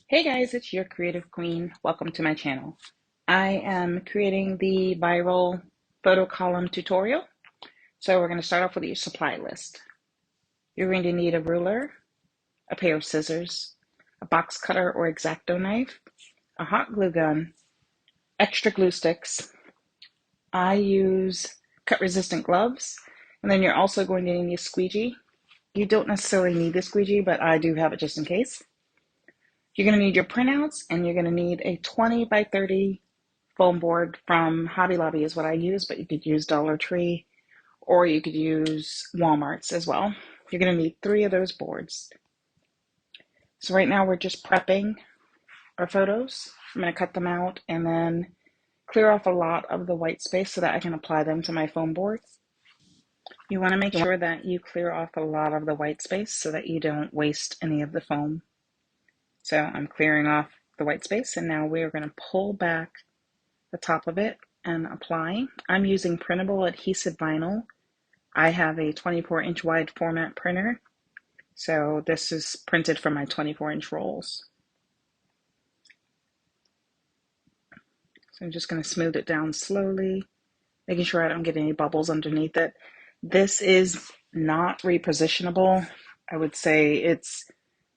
Hey guys, it's your creative queen. Welcome to my channel. I am creating the viral photo column tutorial. So we're going to start off with your supply list. You're going to need a ruler, a pair of scissors, a box cutter or Xacto knife, a hot glue gun, extra glue sticks. I use cut resistant gloves, and then you're also going to need a squeegee. You don't necessarily need the squeegee, but I do have it just in case. You're going to need your printouts, and you're going to need a 20 by 30 foam board from Hobby Lobby is what I use, but you could use Dollar Tree or you could use Walmart's as well. You're going to need 3 of those boards. So right now we're just prepping our photos. I'm going to cut them out and then clear off a lot of the white space so that I can apply them to my foam boards. You want to make sure that you clear off a lot of the white space so that you don't waste any of the foam. So I'm clearing off the white space, and now we're going to pull back the top of it and apply. I'm using printable adhesive vinyl. I have a 24-inch wide format printer, so this is printed from my 24-inch rolls. So I'm just going to smooth it down slowly, making sure I don't get any bubbles underneath it. This is not repositionable. I would say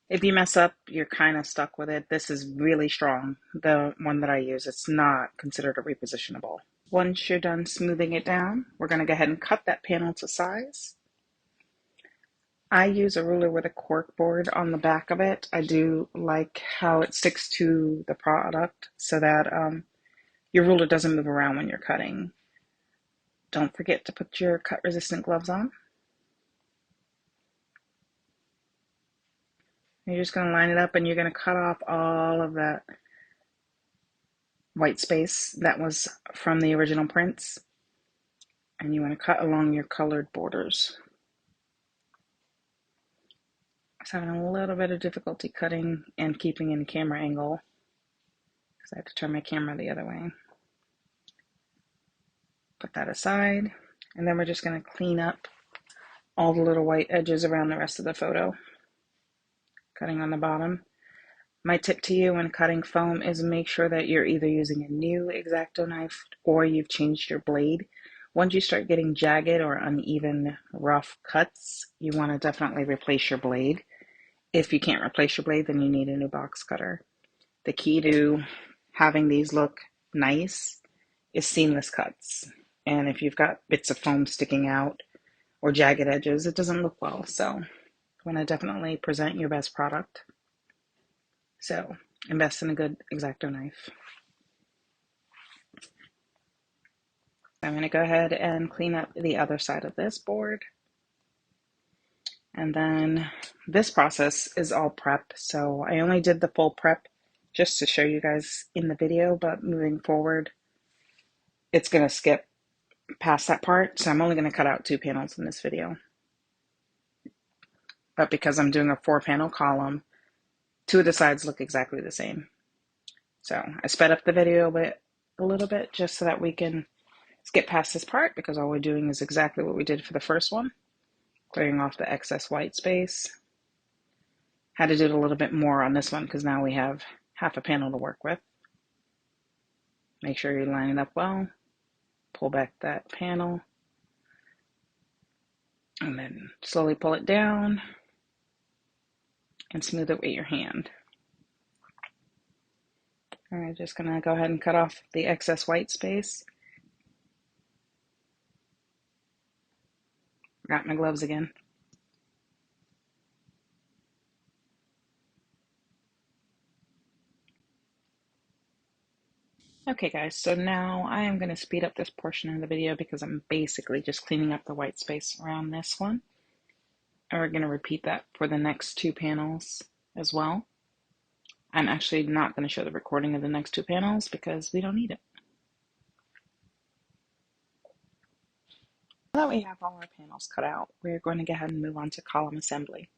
if you mess up, you're kind of stuck with it. This is really strong, the one that I use. It's not considered a repositionable. Once you're done smoothing it down, we're going to go ahead and cut that panel to size. I use a ruler with a cork board on the back of it. I do like how it sticks to the product so that your ruler doesn't move around when you're cutting. Don't forget to put your cut resistant gloves on. You're just going to line it up and you're going to cut off all of that white space that was from the original prints. And you want to cut along your colored borders. I was having a little bit of difficulty cutting and keeping in camera angle because I had to turn my camera the other way. Put that aside, and then we're just going to clean up all the little white edges around the rest of the photo. Cutting on the bottom. My tip to you when cutting foam is make sure that you're either using a new Xacto knife or you've changed your blade. Once you start getting jagged or uneven, rough cuts, you want to definitely replace your blade. If you can't replace your blade, then you need a new box cutter. The key to having these look nice is seamless cuts. And if you've got bits of foam sticking out or jagged edges, it doesn't look well. So you want to definitely present your best product. So invest in a good Xacto knife. I'm going to go ahead and clean up the other side of this board. And then this process is all prep. So I only did the full prep just to show you guys in the video, but moving forward, it's going to skip past that part. So I'm only going to cut out 2 panels in this video. But because I'm doing a 4-panel column, 2 of the sides look exactly the same. So I sped up the video a little bit just so that we can skip past this part because all we're doing is exactly what we did for the first one. Clearing off the excess white space. Had to do it a little bit more on this one because now we have half a panel to work with. Make sure you line it up well. Pull back that panel. And then slowly pull it down and smooth it with your hand. All right, just gonna go ahead and cut off the excess white space. Got my gloves again. Okay guys, so now I am going to speed up this portion of the video because I'm basically just cleaning up the white space around this one. And we're going to repeat that for the next 2 panels as well. I'm actually not going to show the recording of the next 2 panels because we don't need it. Now that we have all our panels cut out, we're going to go ahead and move on to column assembly.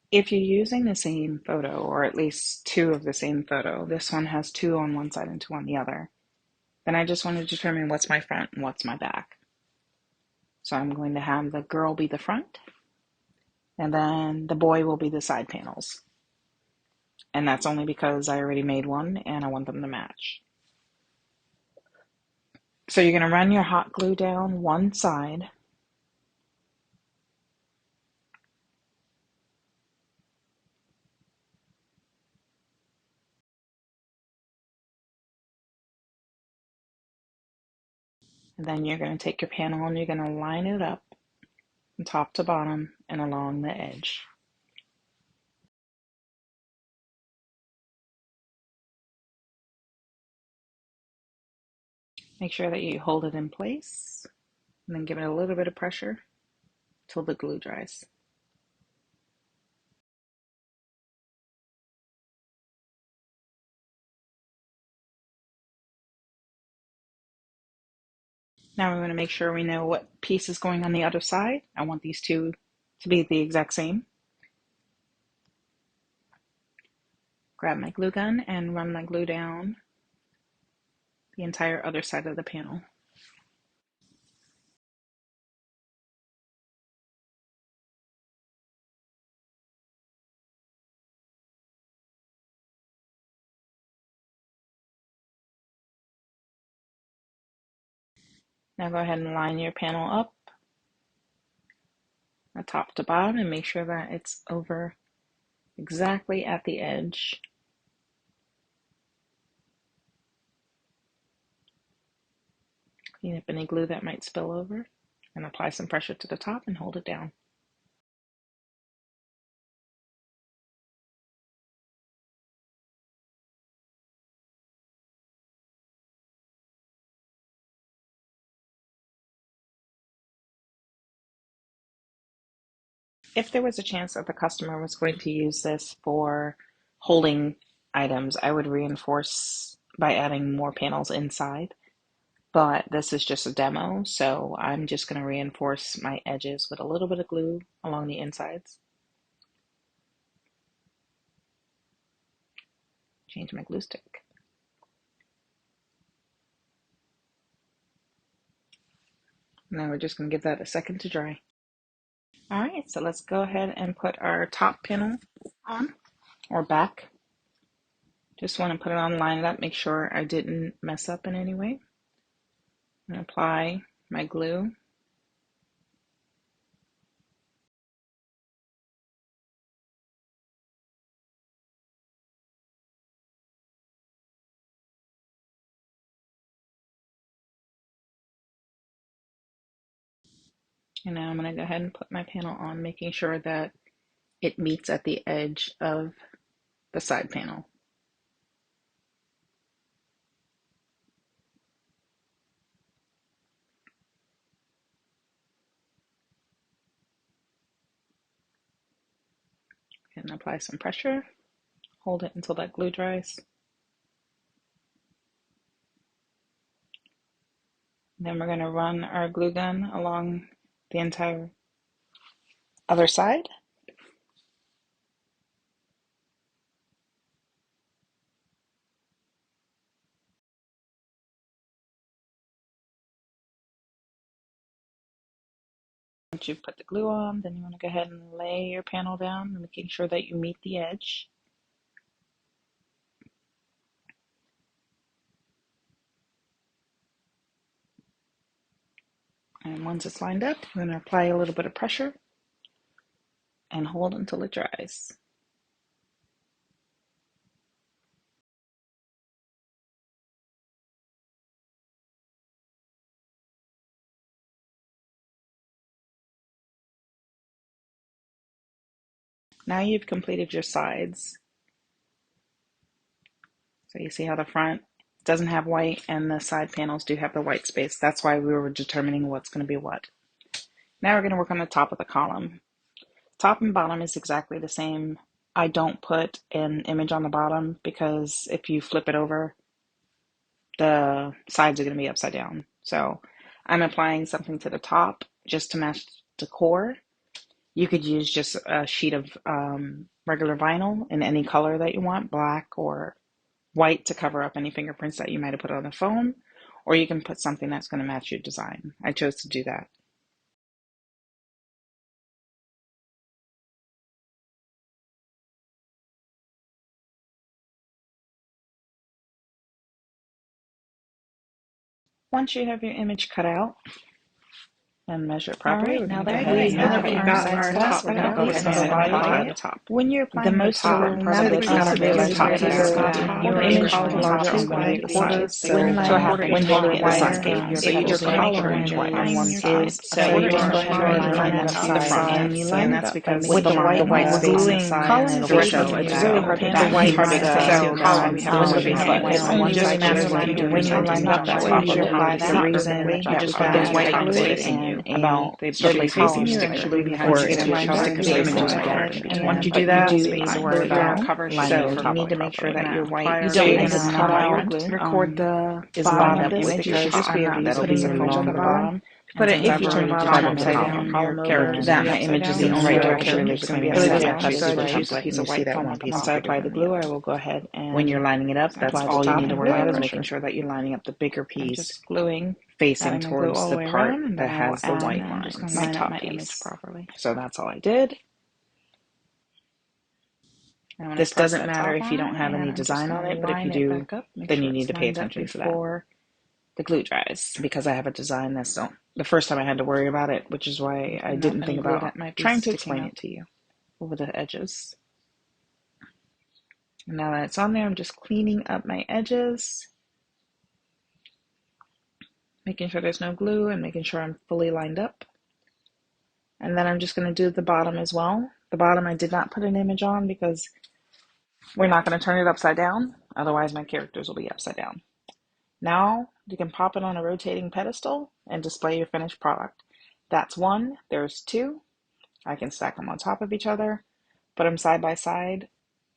If you're using the same photo, or at least 2 of the same photo, this one has 2 on one side and 2 on the other, then I just want to determine what's my front and what's my back. So I'm going to have the girl be the front, and then the boy will be the side panels. And that's only because I already made one and I want them to match. So you're going to run your hot glue down one side. And then you're going to take your panel and you're going to line it up from top to bottom and along the edge. Make sure that you hold it in place and then give it a little bit of pressure till the glue dries. Now we want to make sure we know what piece is going on the other side. I want these two to be the exact same. Grab my glue gun and run my glue down the entire other side of the panel. Now go ahead and line your panel up, top to bottom, and make sure that it's over exactly at the edge. Clean up any glue that might spill over and apply some pressure to the top and hold it down. If there was a chance that the customer was going to use this for holding items, I would reinforce by adding more panels inside. But this is just a demo, so I'm just going to reinforce my edges with a little bit of glue along the insides. Change my glue stick. Now we're just going to give that a second to dry. All right, so let's go ahead and put our top panel on, or back. Just want to put it on, line it up, make sure I didn't mess up in any way. And apply my glue. And now I'm going to go ahead and put my panel on, making sure that it meets at the edge of the side panel. And apply some pressure. Hold it until that glue dries. Then we're going to run our glue gun along the entire other side. Once you've put the glue on, then you want to go ahead and lay your panel down, making sure that you meet the edge. And once it's lined up, you're going to apply a little bit of pressure and hold until it dries. Now you've completed your sides. So you see how the front doesn't have white and the side panels do have the white space. That's why we were determining what's going to be what. Now we're going to work on the top of the column. Top and bottom is exactly the same. I don't put an image on the bottom because if you flip it over, the sides are going to be upside down. So I'm applying something to the top just to match the core. You could use just a sheet of regular vinyl in any color that you want, black or white, to cover up any fingerprints that you might have put on the phone, or you can put something that's going to match your design. I chose to do that. Once you have your image cut out and measure it properly, Alright, we're now going to that go ahead we've and got apply our the top, top. We're going to go ahead and apply the top. when you're The applying the most top, important part of the none of key is the top. is Because your image image is larger on one of the sides. When So I have when one holding it this wider, side. your So you just want to make sure collar it's white on one is side. So you're going to go ahead and line that up the front. And that's because with the white space gluing inside column and space, show. It's really hard to the white hard to tell so when the hand is only really matters when you're doing when you're something lining up that properly. way, you apply It's that. not The reason perfectly. You just put there's those white glue facing you. about They should be facing you and should be behind you. Because the images are hard in between. once you But do you that, do you need to need worry about so lining you need to make sure that your white you don't need to space cut out, record the bottom of this because you should just be putting the fringe on the bottom. But if you turn the bottom upside down, your characters that my image is in the right direction. It's going to be really difficult. So I just use a piece of white foam. Once I apply the glue, I will go ahead and when you're lining it up, that's all you need to worry about is making sure that you're lining up the bigger piece just gluing, facing towards the part that has the white I'm just going lines. to line up my image properly. So that's all I did. This doesn't matter if you don't have any design on it, but if you do, then you need to pay attention to that. The glue dries. Because I have a design that's the first time I had to worry about it, which is why I didn't think about trying to explain it to you over the edges. Now that it's on there, I'm just cleaning up my edges, making sure there's no glue and making sure I'm fully lined up. And then I'm just going to do the bottom as well. The bottom I did not put an image on because we're not going to turn it upside down. Otherwise my characters will be upside down. Now you can pop it on a rotating pedestal and display your finished product. That's one. There's two. I can stack them on top of each other, put them side by side,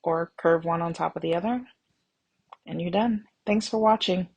or curve one on top of the other, and you're done. Thanks for watching.